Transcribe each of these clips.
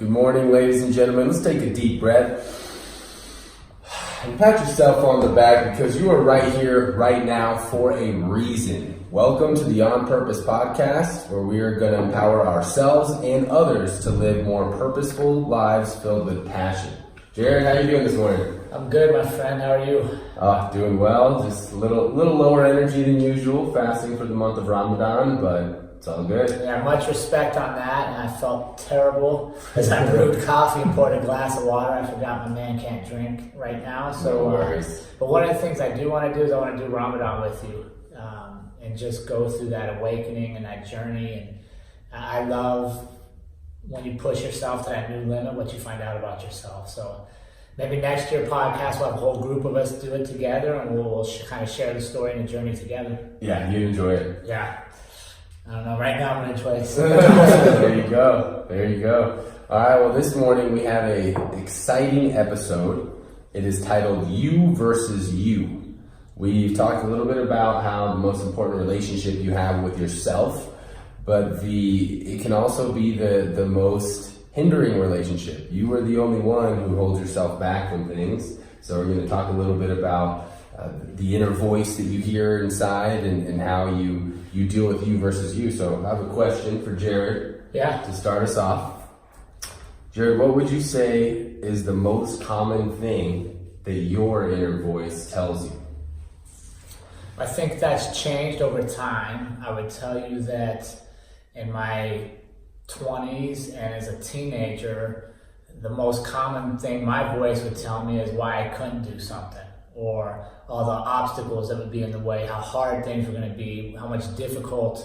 Good morning, ladies and gentlemen. Let's take a deep breath and pat yourself on the back because you are right here, right now, for a reason. Welcome to the On Purpose Podcast, where we are going to empower ourselves and others to live more purposeful lives filled with passion. Jared, how are you doing this morning? I'm good, my friend. How are you? Doing well. Just a little lower energy than usual, fasting for the month of Ramadan, but it's all good. Yeah, much respect on that, and I felt terrible as I brewed coffee and poured a glass of water. I forgot my man can't drink right now. So, no worries. But one of the things I do want to do is I want to do Ramadan with you and just go through that awakening and that journey. And I love when you push yourself to that new limit, what you find out about yourself. So maybe next year podcast, we'll have a whole group of us do it together, and we'll kind of share the story and the journey together. Yeah, you enjoy it. Yeah. I don't know. Right now, I'm going to enjoy it. There you go. There you go. All right. Well, this morning we have an exciting episode. It is titled You versus You. We've talked a little bit about how the most important relationship you have with yourself, but it can also be the most hindering relationship. You are the only one who holds yourself back from things. So we're going to talk a little bit about the inner voice that you hear inside and how you deal with you versus you. So I have a question for Jared. Yeah. To start us off. Jared, what would you say is the most common thing that your inner voice tells you? I think that's changed over time. I would tell you that in my 20s and as a teenager, the most common thing my voice would tell me is why I couldn't do something, or all the obstacles that would be in the way, how hard things were going to be, how difficult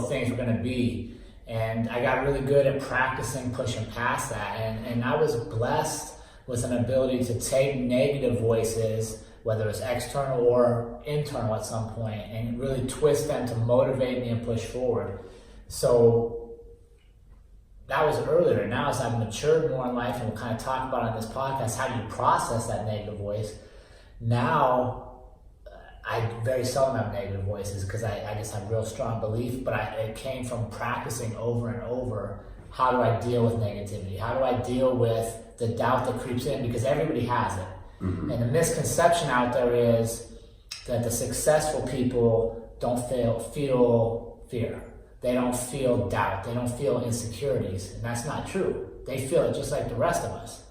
things were going to be. And I got really good at practicing pushing past that. And I was blessed with an ability to take negative voices, whether it's external or internal at some point, and really twist them to motivate me and push forward. So that was earlier. Now as I've matured more in life, and we'll kind of talk about on this podcast, how do you process that negative voice? Now, I very seldom have negative voices because I just have real strong belief, but it came from practicing over and over. How do I deal with negativity? How do I deal with the doubt that creeps in? Because everybody has it. Mm-hmm. And the misconception out there is that the successful people don't feel fear. They don't feel doubt. They don't feel insecurities. And that's not true. They feel it just like the rest of us.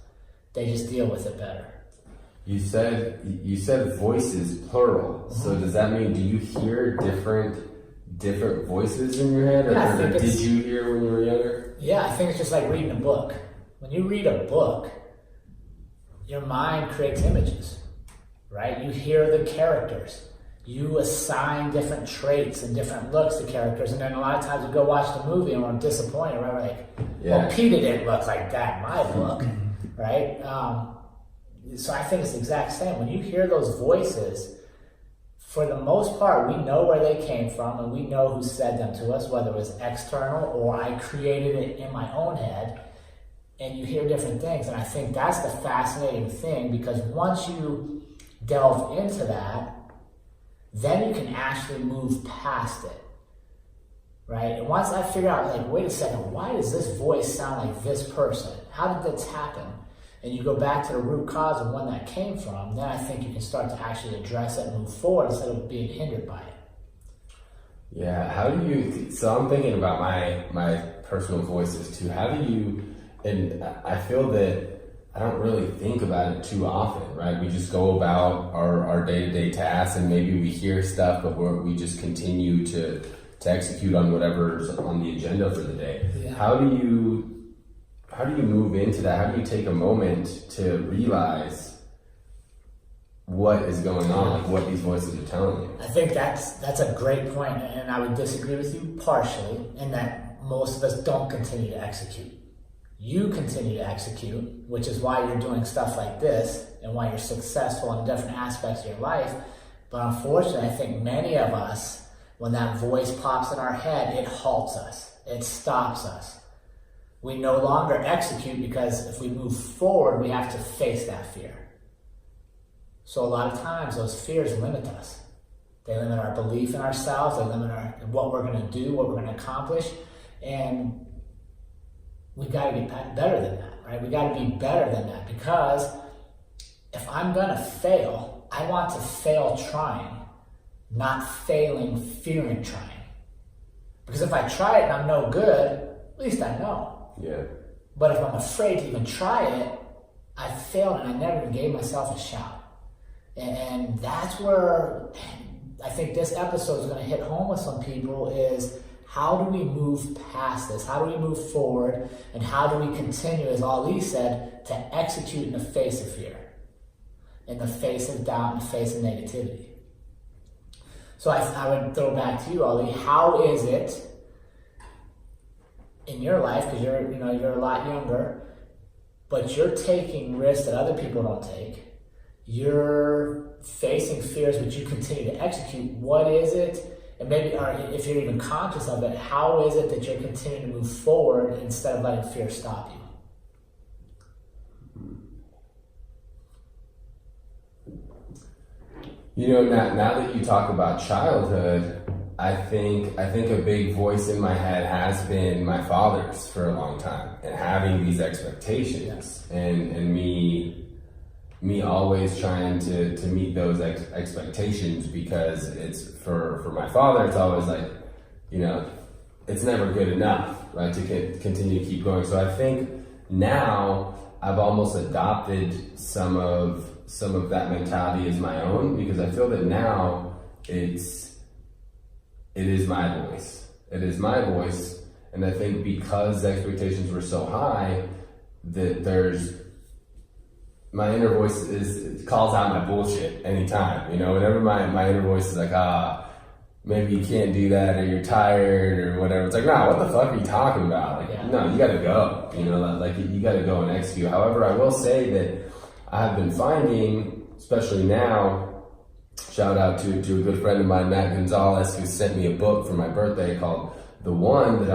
They just deal with it better. You said voices, plural. Mm-hmm. So does that mean, do you hear different voices in your head? Yeah, or did you hear when you were younger? Yeah, I think it's just like reading a book. When you read a book, your mind creates images, right? You hear the characters. You assign different traits and different looks to characters, and then a lot of times we go watch the movie and we're disappointed, right? We're like, well, Peter didn't look like that in my book, right? So I think it's the exact same. When you hear those voices, for the most part, we know where they came from and we know who said them to us, whether it was external or I created it in my own head, and you hear different things. And I think that's the fascinating thing, because once you delve into that, then you can actually move past it, right? And once I figure out, like, wait a second, why does this voice sound like this person? How did this happen? And you go back to the root cause of when that came from, then I think you can start to actually address it and move forward instead of being hindered by it. Yeah, so I'm thinking about my personal voices too. And I feel that I don't really think about it too often, right? We just go about our day-to-day tasks, and maybe we hear stuff, but we just continue to execute on whatever's on the agenda for the day. Yeah. How do you move into that? How do you take a moment to realize what is going on, like what these voices are telling you? I think that's a great point, and I would disagree with you partially in that most of us don't continue to execute. You continue to execute, which is why you're doing stuff like this and why you're successful in different aspects of your life. But unfortunately, I think many of us, when that voice pops in our head, it halts us. It stops us. We no longer execute because if we move forward, we have to face that fear. So a lot of times those fears limit us. They limit our belief in ourselves. They limit what we're going to do, what we're going to accomplish. And we got to get better than that, right? We got to be better than that, because if I'm going to fail, I want to fail trying, not failing, fearing trying. Because if I try it and I'm no good, at least I know. Yeah. But if I'm afraid to even try it, I failed and I never even gave myself a shot. And that's where I think this episode is going to hit home with some people is, how do we move past this? How do we move forward? And how do we continue, as Ali said, to execute in the face of fear, in the face of doubt, in the face of negativity? So I would throw back to you, Ali. How is it in your life, because you're a lot younger, but you're taking risks that other people don't take. You're facing fears, but you continue to execute. What is it? And maybe, or if you're even conscious of it, how is it that you're continuing to move forward instead of letting fear stop you? Now that you talk about childhood, I think a big voice in my head has been my father's for a long time, and having these expectations, and me always trying to meet those expectations, because it's for my father, it's always like, it's never good enough, right, to continue to keep going. So I think now I've almost adopted some of that mentality as my own, because I feel that now it is my voice. It is my voice, and I think because the expectations were so high, that my inner voice calls out my bullshit anytime. Whenever my inner voice is like, maybe you can't do that, or you're tired, or whatever. It's like, nah, what the fuck are you talking about? No, you gotta go. You gotta go and execute. However, I will say that I have been finding, especially now, shout out to a good friend of mine, Matt Gonzalez, who sent me a book for my birthday called The One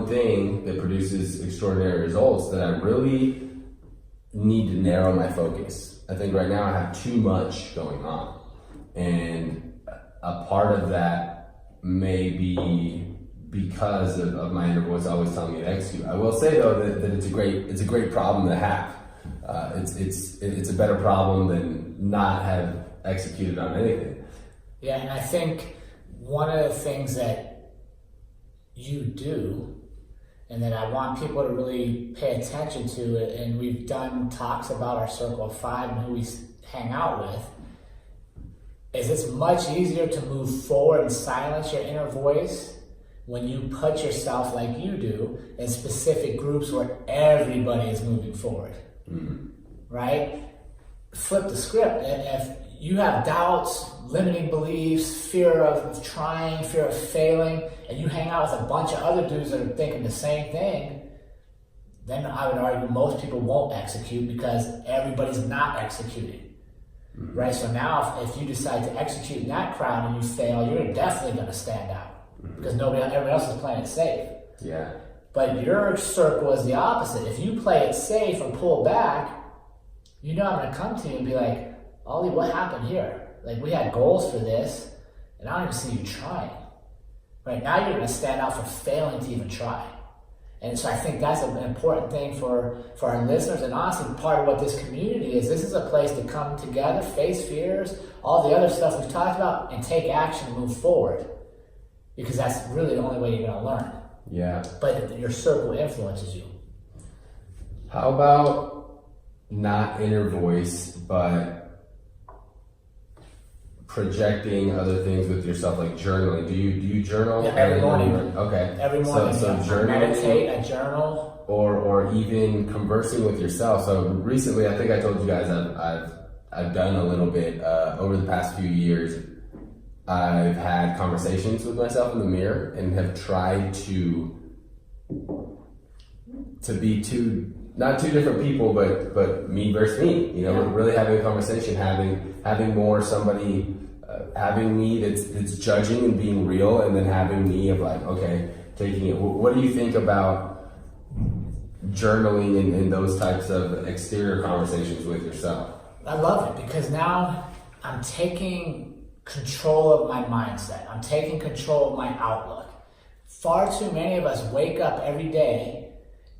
Thing That Produces Extraordinary Results, that I really need to narrow my focus. I think right now I have too much going on. And a part of that may be because of my inner voice always telling me to execute. I will say though that it's a great problem to have. It's a better problem than not have executed on anything. Yeah, and I think one of the things that you do, and that I want people to really pay attention to it, and we've done talks about our circle of five and who we hang out with, is it's much easier to move forward and silence your inner voice when you put yourself, like you do, in specific groups where everybody is moving forward. Mm-hmm. Right? Flip the script. If you have doubts, limiting beliefs, fear of trying, fear of failing, and you hang out with a bunch of other dudes that are thinking the same thing, then I would argue most people won't execute because everybody's not executing. Mm-hmm. Right? So now if you decide to execute in that crowd and you fail, you're definitely going to stand out, mm-hmm. because everybody else is playing it safe. Yeah. But your circle is the opposite. If you play it safe and pull back, I'm going to come to you and be like, Ollie, what happened here? Like, we had goals for this, and I don't even see you trying. Right now, you're going to stand out for failing to even try. And so I think that's an important thing for our listeners, and honestly, part of what this community is. This is a place to come together, face fears, all the other stuff we've talked about, and take action and move forward. Because that's really the only way you're going to learn. Yeah. But your circle influences you. How about not inner voice, but projecting other things with yourself, like journaling? Do you journal? Yeah, every morning. Okay. Every morning. So journaling, meditate, I journal. Or even conversing with yourself. So recently, I think I told you guys I've done a little bit over the past few years. I've had conversations with myself in the mirror and have tried to be not two different people, but me versus me. Really having a conversation, having more somebody, having me that's judging and being real, and then having me of like, okay, taking it. What do you think about journaling and those types of exterior conversations with yourself? I love it, because now I'm taking control of my mindset. I'm taking control of my outlook. Far too many of us wake up every day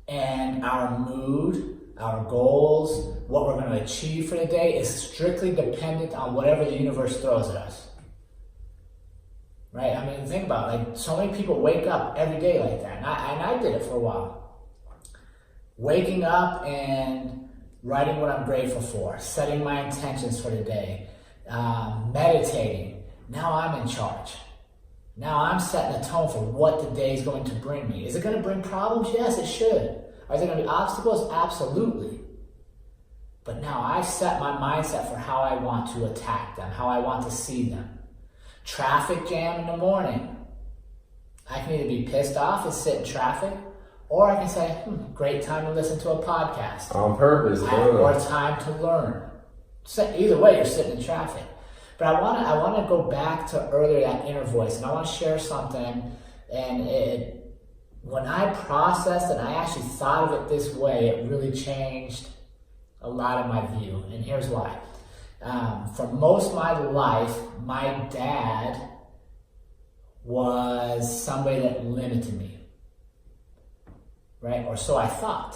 and our mood, our goals, what we're going to achieve for the day is strictly dependent on whatever the universe throws at us. Right? I mean, think about it. Like, so many people wake up every day like that. And I did it for a while. Waking up and writing what I'm grateful for, setting my intentions for the day, meditating. Now I'm in charge. Now I'm setting a tone for what the day is going to bring me. Is it going to bring problems? Yes, it should. Are there going to be obstacles? Absolutely. But now I've set my mindset for how I want to attack them, how I want to see them. Traffic jam in the morning. I can either be pissed off and sit in traffic, or I can say, great time to listen to a podcast. On purpose. I have more time to learn. So either way, you're sitting in traffic. But I want to go back to earlier, that inner voice, and I want to share something. And when I processed and I actually thought of it this way, it really changed a lot of my view. And here's why. For most of my life, my dad was somebody that limited me. Right? Or so I thought.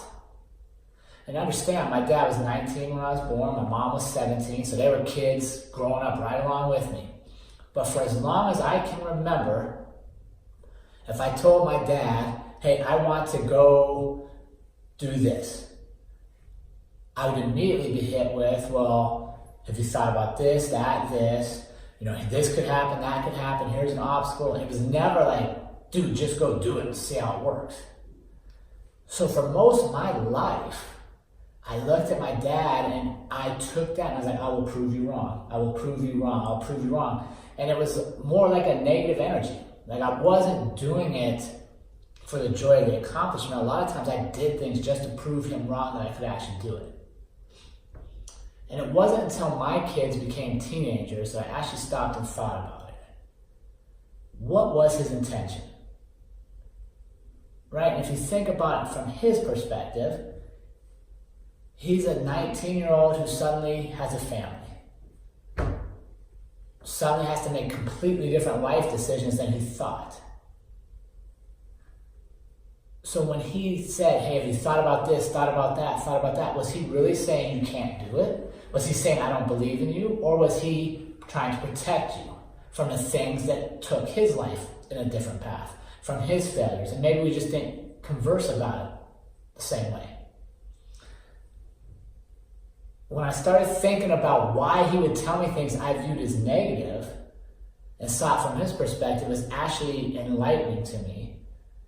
And understand, my dad was 19 when I was born, my mom was 17, so they were kids growing up right along with me. But for as long as I can remember, if I told my dad, hey, I want to go do this, I would immediately be hit with, well, have you thought about this, that, this? You know, this could happen, that could happen, here's an obstacle. And it was never like, dude, just go do it and see how it works. So for most of my life, I looked at my dad and I took that and I was like, I will prove you wrong. I will prove you wrong. I'll prove you wrong. And it was more like a negative energy. Like, I wasn't doing it for the joy of the accomplishment. A lot of times I did things just to prove him wrong that I could actually do it. And it wasn't until my kids became teenagers that I actually stopped and thought about it. What was his intention? Right? And if you think about it from his perspective, he's a 19-year-old who suddenly has a family. Suddenly has to make completely different life decisions than he thought. So when he said, hey, have you thought about this, thought about that, was he really saying you can't do it? Was he saying I don't believe in you? Or was he trying to protect you from the things that took his life in a different path, from his failures? And maybe we just didn't converse about it the same way. When I started thinking about why he would tell me things I viewed as negative and saw it from his perspective, it was actually enlightening to me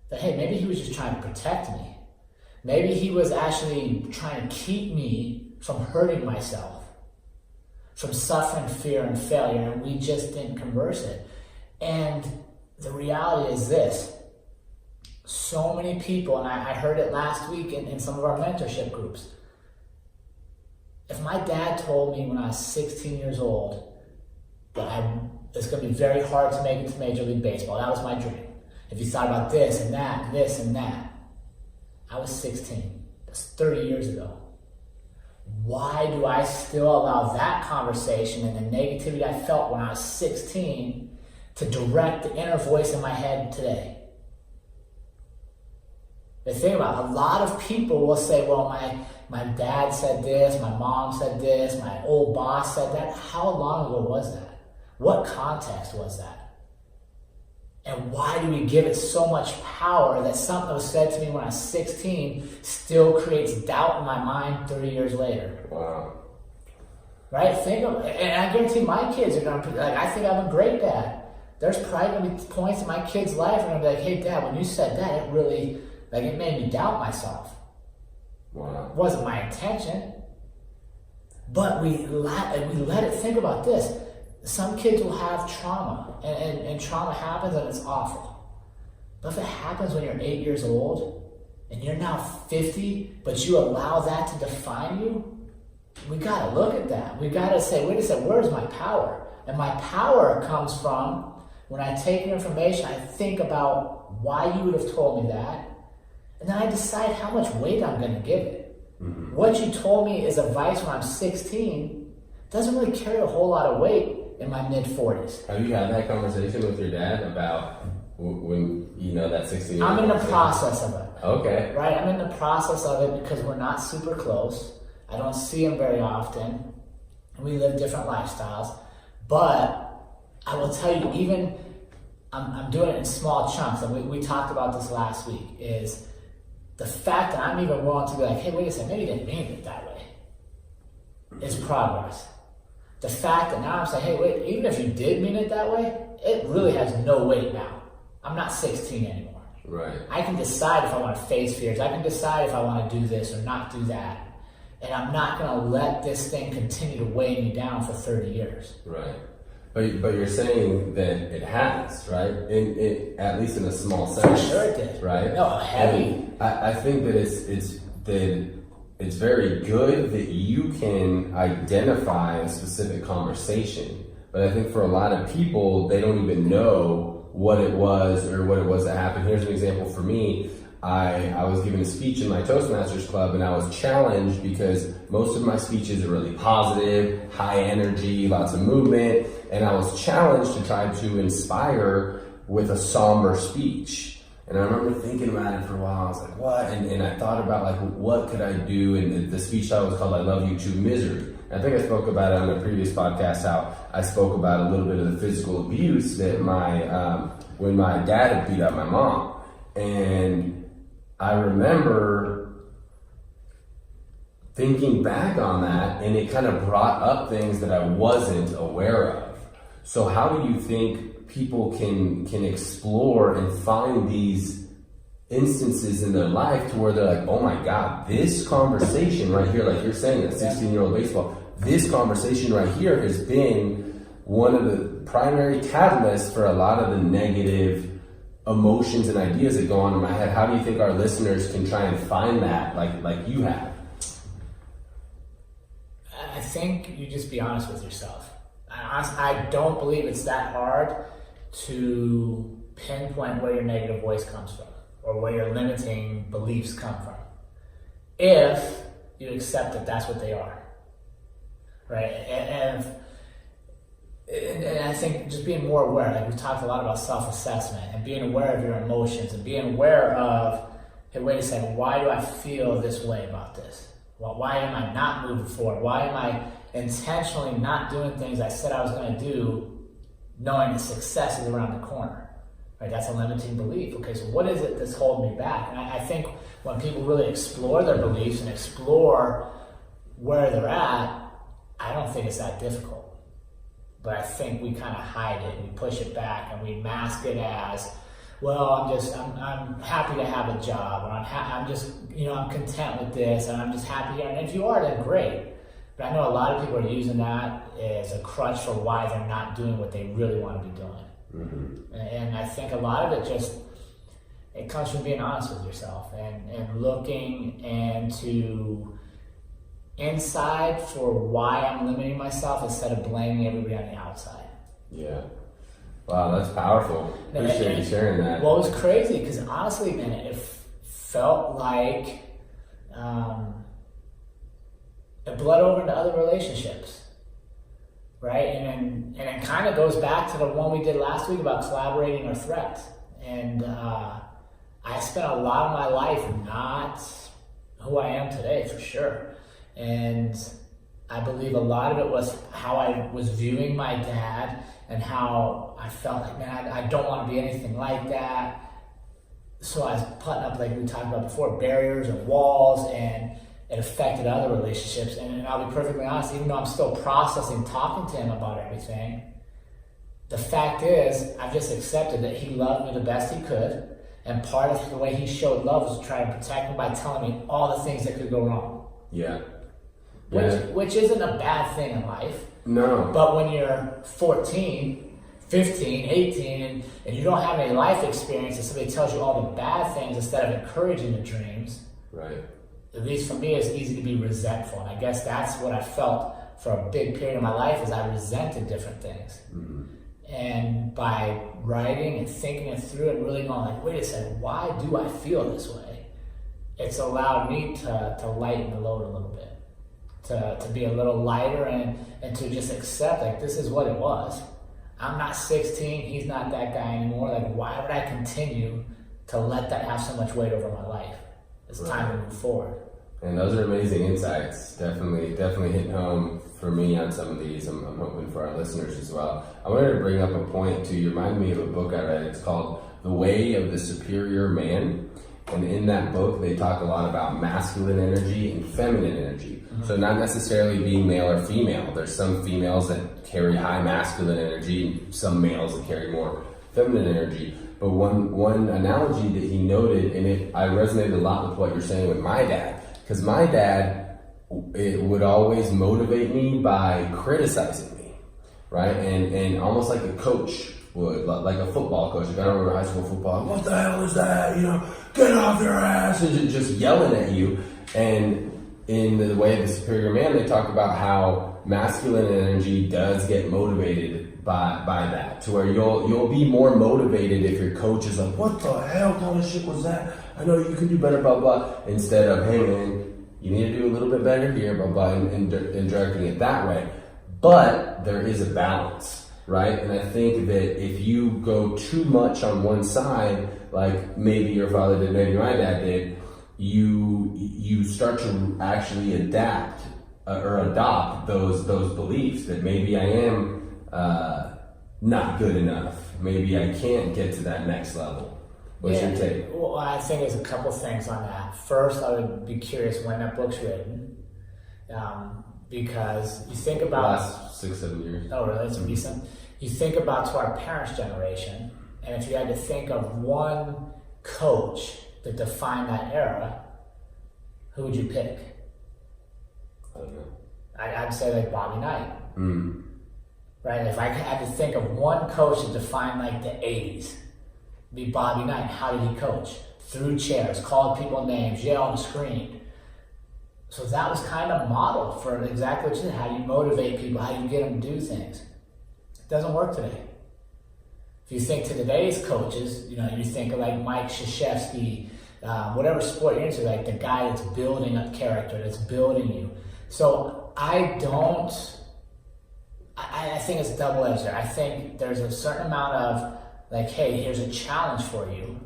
that, hey, maybe he was just trying to protect me. Maybe he was actually trying to keep me from hurting myself, from suffering fear and failure, and we just didn't converse it. And the reality is this. So many people, and I heard it last week in some of our mentorship groups, if my dad told me when I was 16 years old that it's going to be very hard to make it to Major League Baseball, that was my dream. If you thought about this and that, this and that, I was 16. That's 30 years ago. Why do I still allow that conversation and the negativity I felt when I was 16 to direct the inner voice in my head today? The thing about it, a lot of people will say, well, my dad said this, my mom said this, my old boss said that. How long ago was that? What context was that? And why do we give it so much power that something that was said to me when I was 16 still creates doubt in my mind 30 years later? Wow. Right? And I guarantee my kids are going to, like, I think I'm a great dad. There's probably going to be points in my kid's life where I'm going to be like, hey, Dad, when you said that, it really, like, it made me doubt myself. Wow. It wasn't my intention. But we let it. Think about this. Some kids will have trauma, and trauma happens and it's awful. But if it happens when you're 8 years old and you're now 50, but you allow that to define you, we got to look at that. We got to say, wait a second, where's my power? And my power comes from when I take information, I think about why you would have told me that, and then I decide how much weight I'm going to give it. Mm-hmm. What you told me is advice when I'm 16 doesn't really carry a whole lot of weight in my mid-40s. Have you had that conversation with your dad about when you know that 16-year-old? I'm in the process of it. Okay. Right? I'm in the process of it because we're not super close. I don't see him very often. We live different lifestyles. But I will tell you, even I'm doing it in small chunks, and we talked about this last week, is the fact that I'm even willing to be like, hey, wait a second, maybe you didn't mean it that way, is progress. The fact that now I'm saying, hey, wait, even if you did mean it that way, it really has no weight now. I'm not 16 anymore. Right. I can decide if I want to face fears. I can decide if I want to do this or not do that. And I'm not going to let this thing continue to weigh me down for 30 years. Right. But you're saying that it has, right? At least in a small sense. For sure it did. Right? No, heavy. I think that it's very good that you can identify a specific conversation. But I think for a lot of people, they don't even know what it was or what it was that happened. Here's an example for me. I was giving a speech in my Toastmasters club, and I was challenged because most of my speeches are really positive, high energy, lots of movement, and I was challenged to try to inspire with a somber speech. And I remember thinking about it for a while. I was like, what? And I thought about like, what could I do? And the speech I was called, I Love You to Misery. And I think I spoke about it on a previous podcast, how I spoke about a little bit of the physical abuse that when my dad had beat up my mom. And I remember thinking back on that, and it kind of brought up things that I wasn't aware of. So how do you think people can explore and find these instances in their life to where they're like, oh my God, this conversation right here, like you're saying, that 16-year-old baseball, this conversation right here has been one of the primary catalysts for a lot of the negative emotions and ideas that go on in my head. How do you think our listeners can try and find that like you have? I think you just be honest with yourself. I don't believe it's that hard to pinpoint where your negative voice comes from or where your limiting beliefs come from, if you accept that that's what they are, right? And I think just being more aware, like we talked a lot about self-assessment and being aware of your emotions and being aware of, hey, wait a second, why do I feel this way about this? Well, why am I not moving forward? Why am I intentionally not doing things I said I was going to do, knowing that success is around the corner? Right? That's a limiting belief. Okay, so what is it that's holding me back? And I think when people really explore their beliefs and explore where they're at, I don't think it's that difficult. But I think we kind of hide it, and we push it back, and we mask it as, well, I'm happy to have a job, or I'm just, I'm content with this, and I'm just happy here. And if you are, then great. But I know a lot of people are using that as a crutch for why they're not doing what they really want to be doing. Mm-hmm. And I think a lot of it comes from being honest with yourself and looking into inside for why I'm limiting myself instead of blaming everybody on the outside. Yeah. Wow, that's powerful. Appreciate you sharing that. Well, it was crazy because honestly, man, it felt like it bled over into other relationships, right? And it kind of goes back to the one we did last week about collaborating or threats. And I spent a lot of my life not who I am today, for sure. And I believe a lot of it was how I was viewing my dad and how I felt like, man, I don't want to be anything like that. So I was putting up, like we talked about before, barriers and walls, and it affected other relationships. And I'll be perfectly honest, even though I'm still processing talking to him about everything, the fact is I've just accepted that he loved me the best he could. And part of the way he showed love was to try to protect me by telling me all the things that could go wrong. Yeah. Which isn't a bad thing in life. No. But when you're 14, 15, 18, and you don't have any life experience, and somebody tells you all the bad things instead of encouraging the dreams, right? At least for me, it's easy to be resentful. And I guess that's what I felt for a big period of my life, is I resented different things. Mm-hmm. And by writing and thinking it through and really going like, wait a second, why do I feel this way? It's allowed me to lighten the load a little bit. To be a little lighter and to just accept, like, this is what it was. I'm not 16, he's not that guy anymore. Like, why would I continue to let that have so much weight over my life? It's time to move forward. And those are amazing insights. Definitely hitting home for me on some of these. I'm hoping for our listeners as well. I wanted to bring up a point too. You reminded me of a book I read. It's called The Way of the Superior Man. And in that book, they talk a lot about masculine energy and feminine energy. Mm-hmm. So not necessarily being male or female. There's some females that carry high masculine energy and some males that carry more feminine energy. But one analogy that he noted, and I resonated a lot with what you're saying with my dad. Because my dad, it would always motivate me by criticizing me, right? And almost like a coach would, like a football coach. Like I remember high school football, what the hell is that? Get off your ass, and just yelling at you. And in the Way of the Superior Man, they talk about how masculine energy does get motivated by that, to where you'll be more motivated if your coach is like, what the hell kind of shit was that? I know you can do better, blah, blah, instead of, hey man, you need to do a little bit better here, blah, blah, and directing it that way. But there is a balance, right? And I think that if you go too much on one side, like maybe your father did, maybe my dad did, you start to actually adapt or adopt those beliefs that maybe I am not good enough. Maybe I can't get to that next level. What's your take? Well, I think there's a couple things on that. First, I would be curious when that book's written, because you think about last 6-7 years. Oh, really? It's recent. You think about to our parents' generation, and if you had to think of one coach that defined that era, who would you pick? I don't know. I'd say like Bobby Knight. Mm. Right? If I had to think of one coach that defined like the 80s, it'd be Bobby Knight. How did he coach? Threw chairs, called people names, yelled and screamed. So that was kind of modeled for exactly what you said. How do you motivate people? How do you get them to do things? It doesn't work today. If you think to today's coaches, you think of like Mike Krzyzewski, whatever sport you're into, like the guy that's building up character, that's building you. So I think it's double-edged there. I think there's a certain amount of like, hey, here's a challenge for you.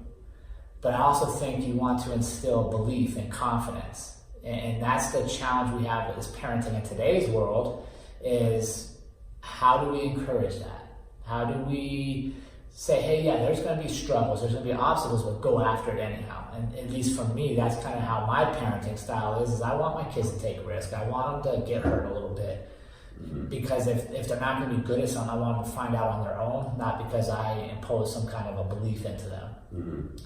But I also think you want to instill belief and confidence. And that's the challenge we have as parenting in today's world is how do we encourage that? How do we say, hey, yeah, there's going to be struggles, there's going to be obstacles, but go after it anyhow. And at least for me, that's kind of how my parenting style is I want my kids to take risk. I want them to get hurt a little bit. Mm-hmm. Because if they're not going to be good at something, I want them to find out on their own, not because I impose some kind of a belief into them. Mm-hmm.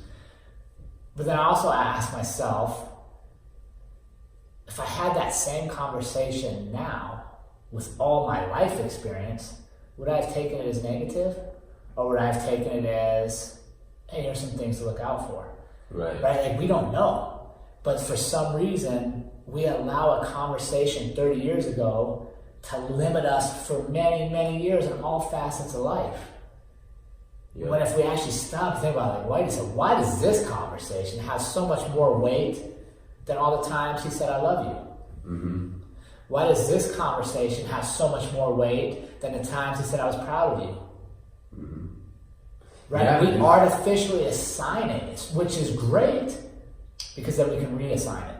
But then I also ask myself, if I had that same conversation now with all my life experience, would I have taken it as negative? Or would I have taken it as, hey, here's some things to look out for? Right. Like, we don't know. But for some reason, we allow a conversation 30 years ago to limit us for many, many years in all facets of life. Yeah. When if we actually stop and think about it, why does this conversation have so much more weight than all the times he said, I love you? Mm-hmm. Why does this conversation have so much more weight than the times he said, I was proud of you? Mm-hmm. Right? Yeah, we artificially assign it, which is great, because then we can reassign it.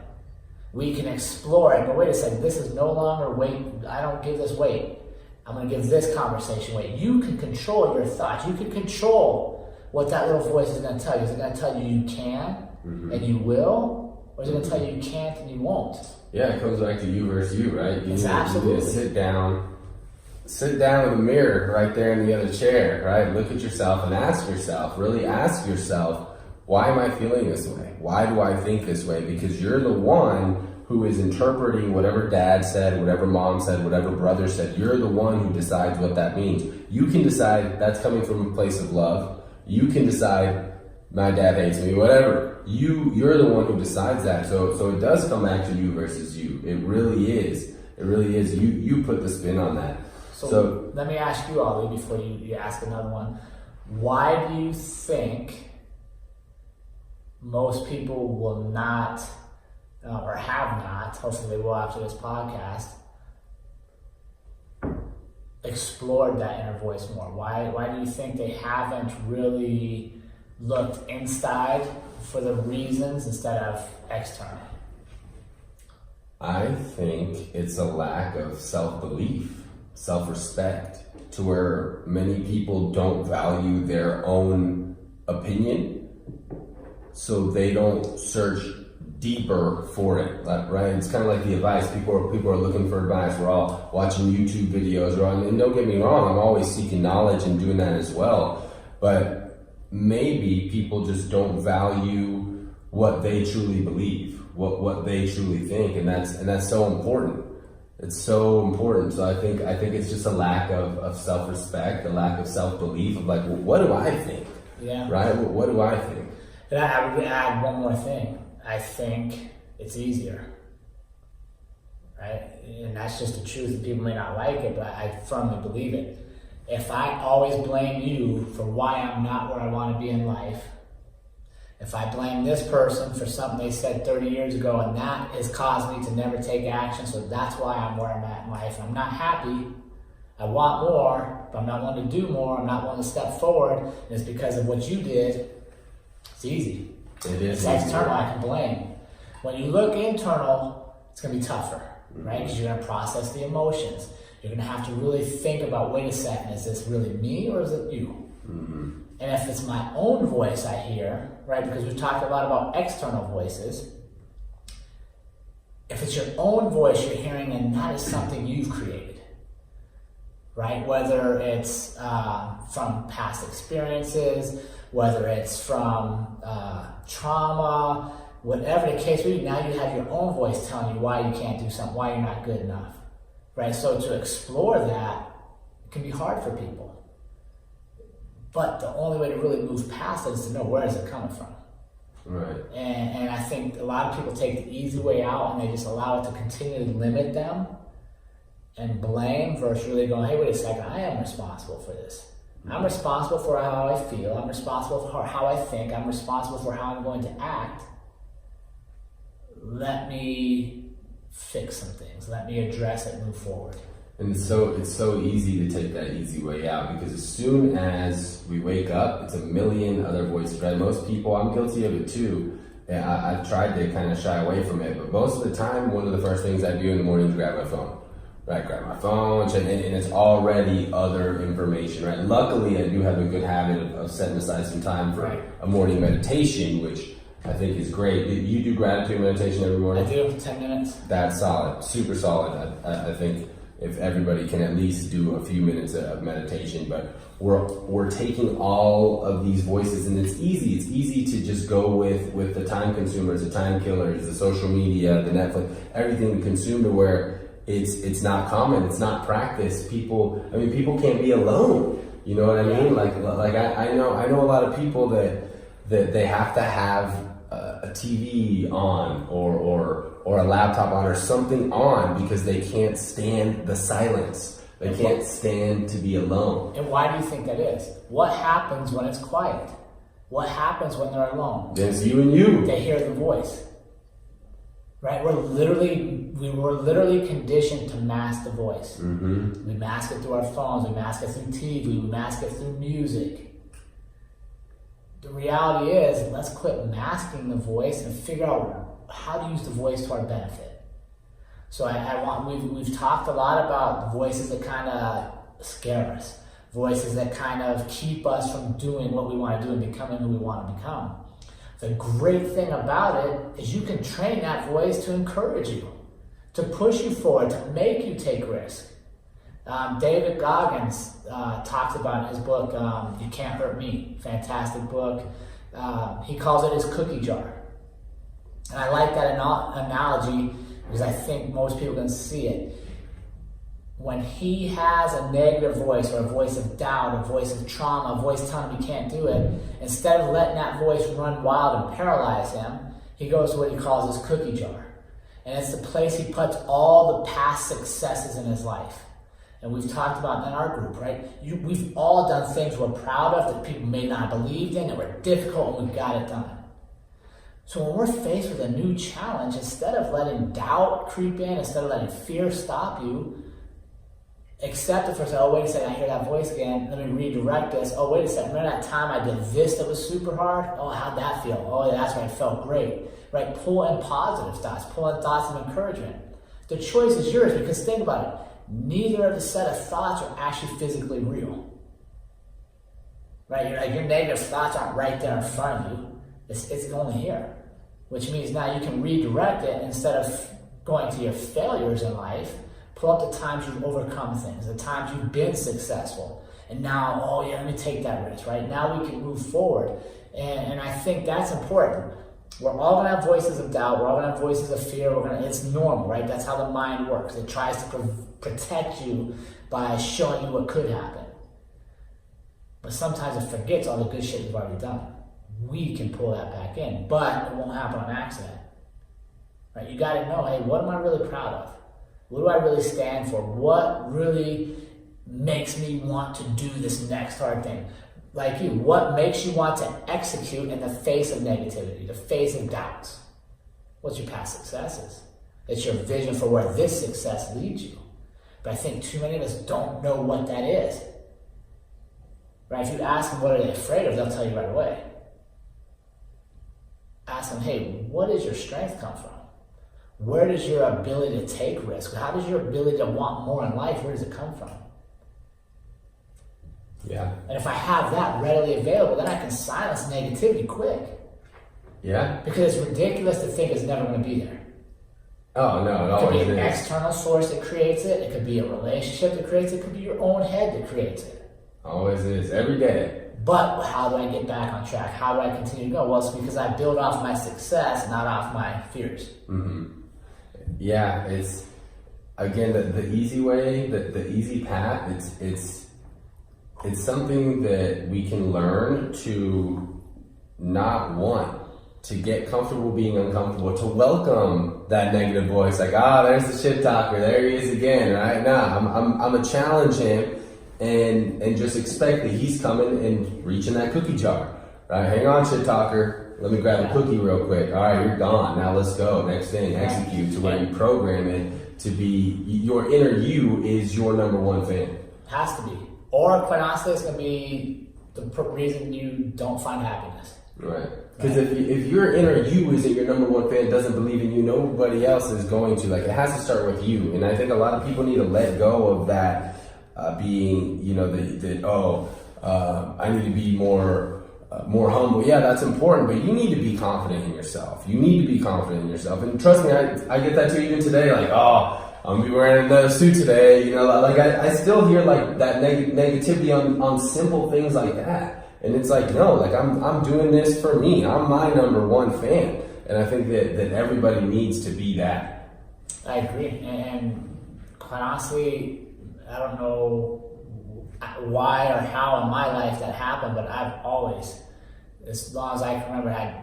We can explore it, but wait a second, this is no longer weight. I don't give this weight. I'm going to give this conversation weight. You can control your thoughts. You can control what that little voice is going to tell you. Is it going to tell you you can and you will? Or is it going to tell you you can't and you won't? Yeah, it comes back to you versus you, right? You absolutely. need to sit down with a mirror right there in the other chair, right? Look at yourself and really ask yourself, why am I feeling this way? Why do I think this way? Because you're the one who is interpreting whatever dad said, whatever mom said, whatever brother said. You're the one who decides what that means. You can decide that's coming from a place of love. You can decide my dad hates me, whatever. You're the one who decides that. So it does come back to you versus you. It really is. It really is. You put the spin on that. So let me ask you, Ali, before you ask another one. Why do you think most people will not, or have not, hopefully they will after this podcast, explored that inner voice more? Why do you think they haven't really looked inside for the reasons instead of external? I think it's a lack of self-belief, self-respect, to where many people don't value their own opinion, so they don't search deeper for it, right? It's kind of like the advice. People are looking for advice. We're all watching YouTube videos, and don't get me wrong, I'm always seeking knowledge and doing that as well. But maybe people just don't value what they truly believe, what they truly think, and that's so important. It's so important. So I think it's just a lack of self-respect, a lack of self-belief of like, well, what do I think? Yeah. Right? What do I think? And I would add one more thing. I think it's easier, right? And that's just the truth, and people may not like it, but I firmly believe it. If I always blame you for why I'm not where I want to be in life, if I blame this person for something they said 30 years ago and that has caused me to never take action, so that's why I'm where I'm at in life, I'm not happy, I want more, but I'm not willing to do more, I'm not willing to step forward, and it's because of what you did, it's easy. It is. It's external, I can blame. When you look internal, it's going to be tougher, right? Because you're going to process the emotions. You're going to have to really think about, wait a second, is this really me or is it you? Mm-hmm. And if it's my own voice I hear, right, because we've talked a lot about external voices, if it's your own voice you're hearing and that is something you've created, right? Whether it's from past experiences, whether it's from trauma, whatever the case may be, now you have your own voice telling you why you can't do something, why you're not good enough, right? So to explore that can be hard for people. But the only way to really move past it is to know, where is it coming from? Right. And I think a lot of people take the easy way out and they just allow it to continually limit them and blame versus really going, hey, wait a second, I am responsible for this. I'm responsible for how I feel. I'm responsible for how I think. I'm responsible for how I'm going to act. Let me fix some things. Let me address it and move forward. And it's so easy to take that easy way out, because as soon as we wake up, it's a million other voices, right? Most people, I'm guilty of it too. I've tried to kind of shy away from it, but most of the time, one of the first things I do in the morning is grab my phone. Right, grab my phone, and it's already other information, right? Luckily, I do have a good habit of setting aside some time for a morning meditation, which I think is great. You do gratitude meditation every morning? I do, 10 minutes. That's solid, super solid. I think if everybody can at least do a few minutes of meditation, but we're taking all of these voices, and it's easy to just go with the time consumers, the time killers, the social media, the Netflix, everything to consume, to where it's not common, it's not practiced. People can't be alone. You know what I mean? Like I know a lot of people that they have to have a TV on or a laptop on or something on, because they can't stand the silence. They can't stand to be alone. And why do you think that is? What happens when it's quiet? What happens when they're alone? There's you and you. They hear the voice. Right? We were literally conditioned to mask the voice. Mm-hmm. We mask it through our phones, we mask it through TV, we mask it through music. The reality is, let's quit masking the voice and figure out how to use the voice to our benefit. So we've talked a lot about the voices that kind of scare us, voices that kind of keep us from doing what we want to do and becoming who we want to become. The great thing about it is you can train that voice to encourage you, to push you forward, to make you take risk. David Goggins talks about in his book, You Can't Hurt Me, fantastic book. He calls it his cookie jar. And I like that analogy because I think most people can see it. When he has a negative voice, or a voice of doubt, a voice of trauma, a voice telling him he can't do it, instead of letting that voice run wild and paralyze him, he goes to what he calls his cookie jar. And it's the place he puts all the past successes in his life. And we've talked about in our group, right? We've all done things we're proud of that people may not have believed in, that were difficult, and we've got it done. So when we're faced with a new challenge, instead of letting doubt creep in, instead of letting fear stop you, accept it for a second. Oh, wait a second, I hear that voice again. Let me redirect this. Oh, wait a second. Remember that time I did this that was super hard? Oh, how'd that feel? Oh, yeah, that's right. It felt great. Right? Pull in positive thoughts. Pull in thoughts of encouragement. The choice is yours, because think about it. Neither of the set of thoughts are actually physically real. Right? Your negative thoughts aren't right there in front of you. It's only here. Which means now you can redirect it. Instead of going to your failures in life, pull up the times you've overcome things, the times you've been successful. And now, oh yeah, let me take that risk, right? Now we can move forward. And I think that's important. We're all gonna have voices of doubt, we're all gonna have voices of fear, it's normal, right? That's how the mind works. It tries to protect you by showing you what could happen. But sometimes it forgets all the good shit you've already done. We can pull that back in, but it won't happen on accident. Right? You gotta know, hey, what am I really proud of? What do I really stand for? What really makes me want to do this next hard thing? Like you, what makes you want to execute in the face of negativity, the face of doubts? What's your past successes? It's your vision for where this success leads you. But I think too many of us don't know what that is. Right? If you ask them what are they afraid of, they'll tell you right away. Ask them, hey, what does your strength come from? Where does your ability to take risks? How does your ability to want more in life, where does it come from? Yeah. And if I have that readily available, then I can silence negativity quick. Yeah. Because it's ridiculous to think it's never going to be there. Oh, no, it always is. It could be an external source that creates it. It could be a relationship that creates it. It could be your own head that creates it. Always is. Every day. But how do I get back on track? How do I continue to go? Well, it's because I build off my success, not off my fears. Mm-hmm. Yeah, it's, again, the easy way, the easy path, it's something that we can learn to not want, to get comfortable being uncomfortable, to welcome that negative voice, like, there's the shit talker, there he is again, right? Nah, I'm gonna challenge him and just expect that he's coming and reaching that cookie jar, right? Hang on, shit talker. Let me grab a cookie real quick. All right, you're gone. Now let's go. Next thing, execute, to where you program it to be, your inner you is your number one fan. Has to be. Or quite honestly, it's going to be the reason you don't find happiness. Right. Because if your inner you isn't your number one fan, doesn't believe in you, nobody else is going to. Like, it has to start with you. And I think a lot of people need to let go of that being, I need to be more humble. Yeah, that's important, but you need to be confident in yourself. You need to be confident in yourself. And trust me, I get that too even today. Like, I'm gonna be wearing another suit today. I still hear like that negativity on simple things like that. And it's like, no, like I'm doing this for me. I'm my number one fan. And I think that everybody needs to be that. I agree. And quite honestly, I don't know why or how in my life that happened, but I've always, as long as I can remember, had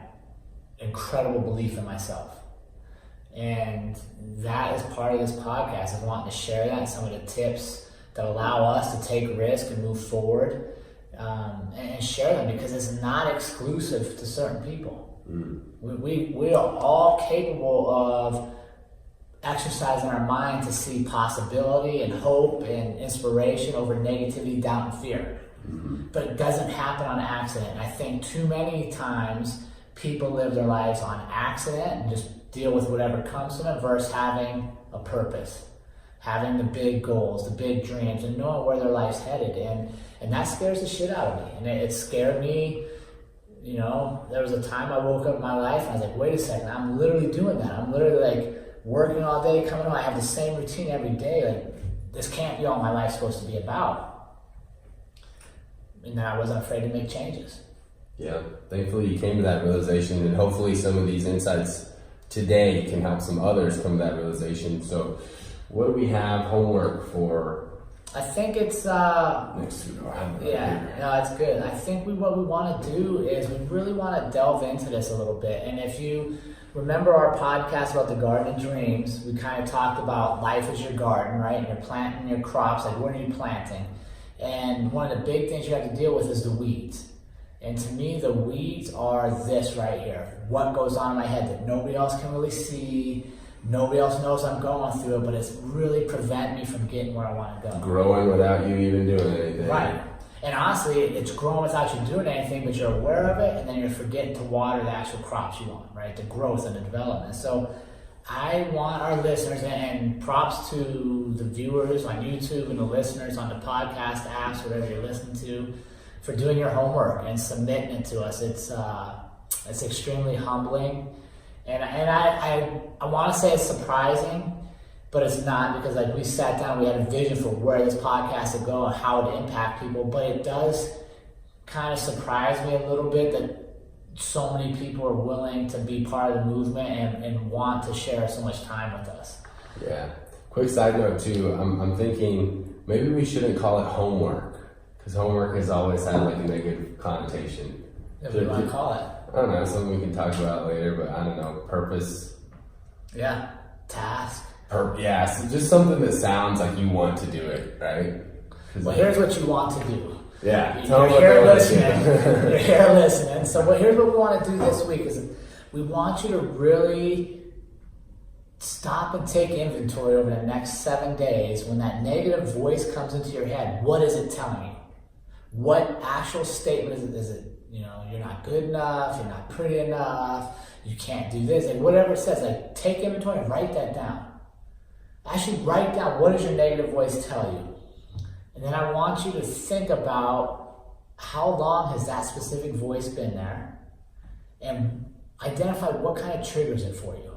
incredible belief in myself. And that is part of this podcast, of wanting to share that, some of the tips that allow us to take risk and move forward, and share them, because it's not exclusive to certain people. We are all capable of exercising our mind to see possibility and hope and inspiration over negativity, doubt, and fear. But it doesn't happen on accident. I think too many times people live their lives on accident and just deal with whatever comes to them, versus having a purpose, having the big goals, the big dreams, and knowing where their life's headed. And that scares the shit out of me. And it scared me. There was a time I woke up in my life and I was like, wait a second, I'm literally doing that. I'm literally like working all day, coming home, I have the same routine every day. Like, this can't be all my life's supposed to be about. And then I wasn't afraid to make changes. Yeah, thankfully you came to that realization, and hopefully some of these insights today can help some others come to that realization. So what do we have homework for? I think it's next week. It's good. I think what we want to do is we really want to delve into this a little bit. And if you remember our podcast about the Garden of Dreams, we kind of talked about life as your garden, right? And you're planting your crops, like what are you planting? And one of the big things you have to deal with is the weeds. And to me, the weeds are this right here. What goes on in my head that nobody else can really see, Nobody else knows I'm going through it, but it's really preventing me from getting where I want to go. Growing without you even doing anything. Right. And honestly, it's growing without you doing anything, but you're aware of it, and then you're forgetting to water the actual crops you want, right? The growth and the development. So I want our listeners, and props to the viewers on YouTube and the listeners on the podcast apps, whatever you're listening to, for doing your homework and submitting it to us. It's extremely humbling. And I want to say it's surprising, but it's not, because like we sat down, we had a vision for where this podcast would go and how it would impact people. But it does kind of surprise me a little bit that so many people are willing to be part of the movement and want to share so much time with us. Yeah. Quick side note too, I'm thinking maybe we shouldn't call it homework, because homework has always had like a negative connotation. What do you want to call it? I don't know, something we can talk about later, but I don't know, purpose. Yeah, task. Yeah, so just something that sounds like you want to do it, right? Well, here's what you want to do. Yeah, You're here listening. You're here listening. So here's what we want to do this week is we want you to really stop and take inventory over the next 7 days. When that negative voice comes into your head, what is it telling you? What actual statement is it? Is it, you're not good enough, you're not pretty enough, you can't do this, and whatever it says, like take inventory and write that down. Actually write down, what does your negative voice tell you? And then I want you to think about how long has that specific voice been there, and identify what kind of triggers it for you.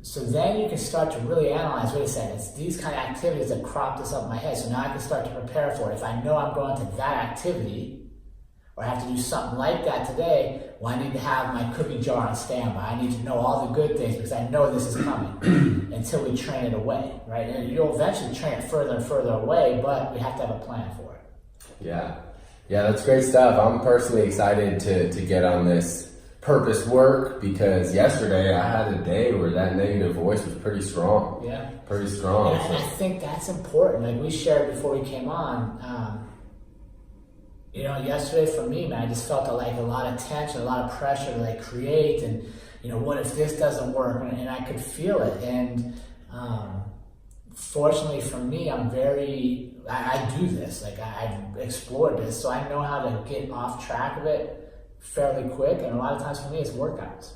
So then you can start to really analyze, wait a second, it's these kind of activities that crop this up in my head, so now I can start to prepare for it. If I know I'm going to that activity, or I have to do something like that today, well, I need to have my cookie jar on standby. I need to know all the good things because I know this is coming until we train it away, right? And you'll eventually train it further and further away, but we have to have a plan for it. Yeah, that's great stuff. I'm personally excited to get on this purpose work, because yesterday I had a day where that negative voice was pretty strong. Yeah. Pretty strong. And I think that's important. Like we shared before we came on, yesterday for me, man, I just felt a lot of tension, a lot of pressure to create, and what if this doesn't work? And I could feel it. And fortunately for me, I do this. I've explored this, so I know how to get off track of it fairly quick. And a lot of times for me, it's workouts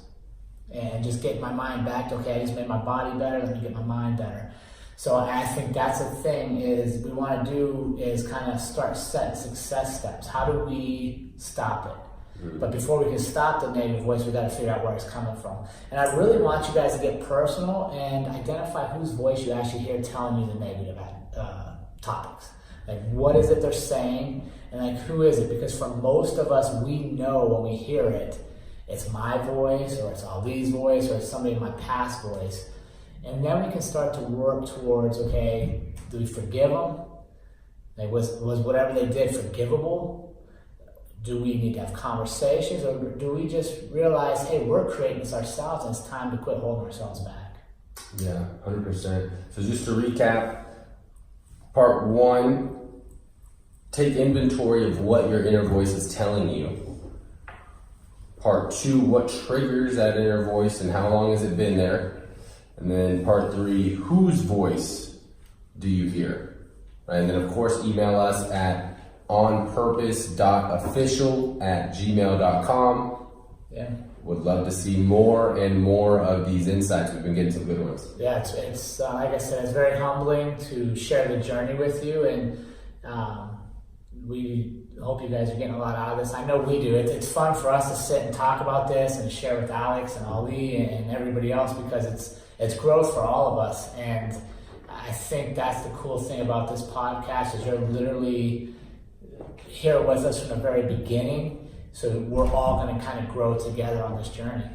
and just get my mind back to, okay, I just made my body better, let me get my mind better. So I think that's the thing is we want to do is kind of start setting success steps. How do we stop it? Mm-hmm. But before we can stop the negative voice, we got to figure out where it's coming from. And I really want you guys to get personal and identify whose voice you actually hear telling you the negative topics. Like, what is it they're saying? And who is it? Because for most of us, we know when we hear it, it's my voice, or it's Ali's voice, or it's somebody in my past voice. And then we can start to work towards, okay, do we forgive them? Was whatever they did forgivable? Do we need to have conversations, or do we just realize, hey, we're creating this ourselves and it's time to quit holding ourselves back? Yeah, 100%. So just to recap, part 1, take inventory of what your inner voice is telling you. Part 2, what triggers that inner voice and how long has it been there? And then part 3, whose voice do you hear? Right? And then of course email us at onpurpose.official@gmail.com. Yeah. Would love to see more and more of these insights. We've been getting some good ones. Yeah, it's like I said, it's very humbling to share the journey with you, and we hope you guys are getting a lot out of this. I know we do. It's fun for us to sit and talk about this and share with Alex and Ali and everybody else, because it's growth for all of us. And I think that's the cool thing about this podcast is you're literally here with us from the very beginning. So we're all going to kind of grow together on this journey.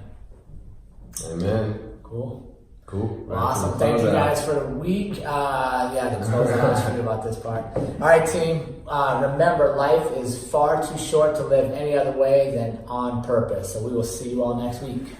Amen. Cool. Right, Awesome. Thank you guys for the week. The closeout. I was thinking about this part. All right, team. Remember, life is far too short to live any other way than on purpose. So we will see you all next week.